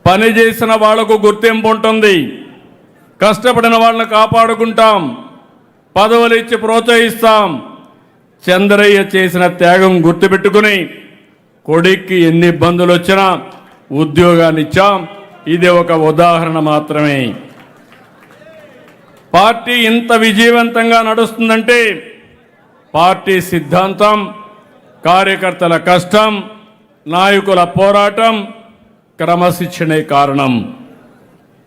పని చేసిన వాళ్లకు గుర్తింపు ఉంటుంది, కష్టపడిన వాళ్ళని కాపాడుకుంటాం, పదవులు ఇచ్చి ప్రోత్సహిస్తాం. చంద్రయ్య చేసిన త్యాగం గుర్తుపెట్టుకుని కొడుక్కి ఎన్ని ఇబ్బందులు వచ్చినా ఉద్యోగాన్ని ఇచ్చాం. ఇది ఒక ఉదాహరణ మాత్రమే. పార్టీ ఇంత విజయవంతంగా నడుస్తుందంటే పార్టీ సిద్ధాంతం, కార్యకర్తల కష్టం, నాయకుల పోరాటం, క్రమశిక్షణే కారణం.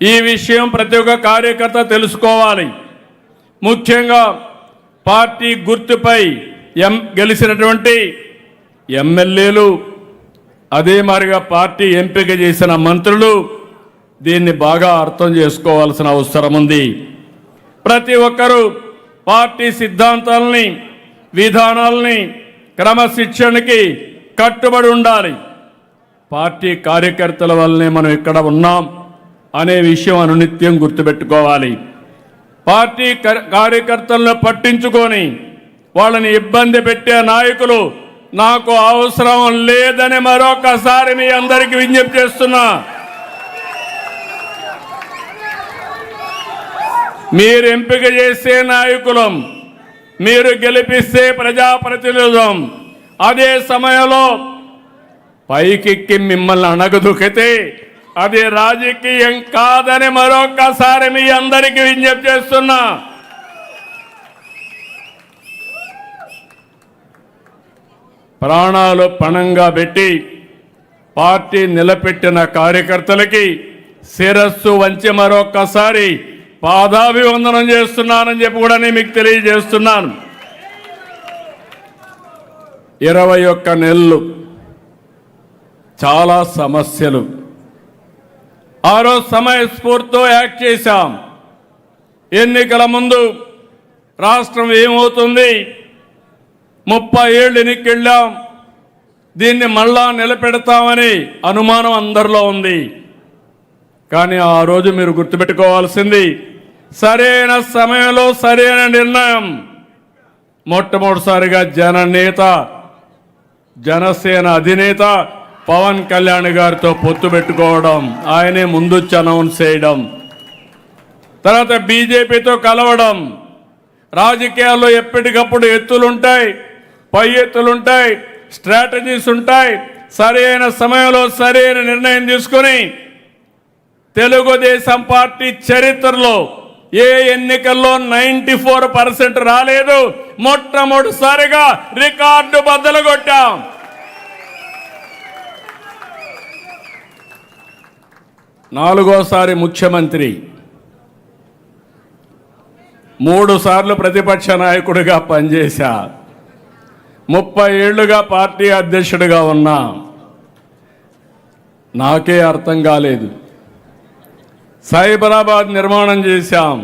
ఈ విషయం ప్రతి ఒక్క కార్యకర్త తెలుసుకోవాలి. ముఖ్యంగా పార్టీ గుర్తుపై గెలిచినటువంటి ఎమ్మెల్యేలు, అదే మాదిరిగా పార్టీ ఎంపిక చేసిన మంత్రులు దీన్ని బాగా అర్థం చేసుకోవాల్సిన అవసరం ఉంది. ప్రతి ఒక్కరూ పార్టీ సిద్ధాంతాలని, విధానాలని, క్రమశిక్షణకి కట్టుబడి ఉండాలి. పార్టీ కార్యకర్తల వల్లనే మనం ఇక్కడ ఉన్నాం అనే విషయం అనునిత్యం గుర్తుపెట్టుకోవాలి. పార్టీ కార్యకర్తలను పట్టించుకొని వాళ్ళని ఇబ్బంది పెట్టే నాయకులు నాకు అవసరం లేదని మరొకసారి మీ అందరికీ విజ్ఞప్తి చేస్తున్నా. మీరు ఎంపిక చేసే నాయకులం, మీరు గెలిపిస్తే ప్రజాప్రతినిధులం. అదే సమయంలో పైకెక్కి మిమ్మల్ని అణగదొక్కితే అది రాజకీయం కాదని మరొకసారి మీ అందరికీ విజ్ఞప్తి చేస్తున్నా. ప్రాణాలు పణంగా పెట్టి పార్టీ నిలబెట్టిన కార్యకర్తలకి శిరస్సు వంచి మరొకసారి పాదాభివందనం చేస్తున్నానని చెప్పి కూడా నేను మీకు తెలియజేస్తున్నాను. 21 నెలలు చాలా సమస్యలు. ఆ రోజు సమయస్ఫూర్తితో యాక్ట్ చేశాం. ఎన్నికల ముందు రాష్ట్రం ఏమవుతుంది, 30 ఏళ్ళు ఎన్నికెళ్ళాం, దీన్ని మళ్ళా నిలబెడతామని అనుమానం అందరిలో ఉంది. కానీ ఆ రోజు మీరు గుర్తుపెట్టుకోవాల్సింది సరైన సమయంలో సరైన నిర్ణయం. మొట్టమొదటిసారిగా జనసేన అధినేత పవన్ కళ్యాణ్ గారితో పొత్తు పెట్టుకోవడం, ఆయనే ముందొచ్చి అనౌన్స్ చేయడం, తర్వాత బీజేపీతో కలవడం. రాజకీయాల్లో ఎప్పటికప్పుడు ఎత్తులుంటాయి, పై ఎత్తులుంటాయి, స్ట్రాటజీస్ ఉంటాయి. సరైన సమయంలో సరైన నిర్ణయం తీసుకొని తెలుగుదేశం పార్టీ చరిత్రలో ఏ ఎన్నికల్లో 94% రాలేదు, మొట్టమొదటిసారిగా రికార్డు బద్దలు కొట్టాం. నాలుగోసారి ముఖ్యమంత్రి, 3 సార్లు ప్రతిపక్ష నాయకుడిగా పనిచేశా, 30 ఏళ్లుగా పార్టీ అధ్యక్షుడిగా ఉన్నా. నాకే అర్థం కాలేదు. సైబరాబాద్ నిర్మాణం చేశాం.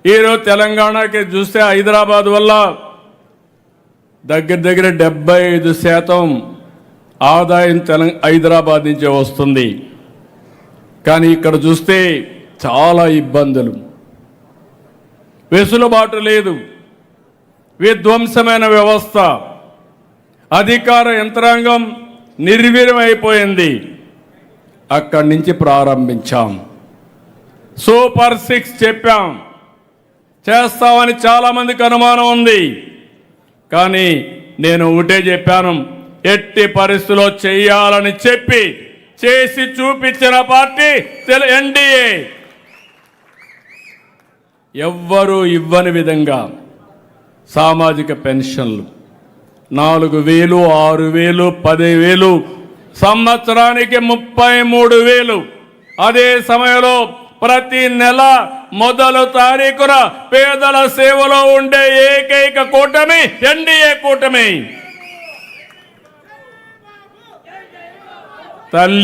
ఈరోజు తెలంగాణకి చూస్తే హైదరాబాద్ వల్ల దగ్గర 75% ఆదాయం హైదరాబాద్ నుంచే వస్తుంది. కానీ ఇక్కడ చూస్తే చాలా ఇబ్బందులు, వెసులుబాటు లేదు, విధ్వంసమైన వ్యవస్థ, అధికార యంత్రాంగం నిర్వీర్యమైపోయింది. అక్కడి నుంచి ప్రారంభించాం. సూపర్ 6 చెప్పాం, చేస్తామని చాలామందికి అనుమానం ఉంది. కానీ నేను ఒకటే చెప్పాను, ఎట్టి పరిస్థితిలో చేయాలని చెప్పి చేసి చూపించిన పార్టీ ఎన్డీఏ. ఎవ్వరూ ఇవ్వని విధంగా సామాజిక పెన్షన్లు 4,000, 6,000, 10,000, సంవత్సరానికి 33,000. అదే సమయంలో ప్రతి నెల మొదటి తారీఖున పేదల సేవలో ఉండే ఏకైక కూటమి ఎన్డీఏ కూటమి. తల్లి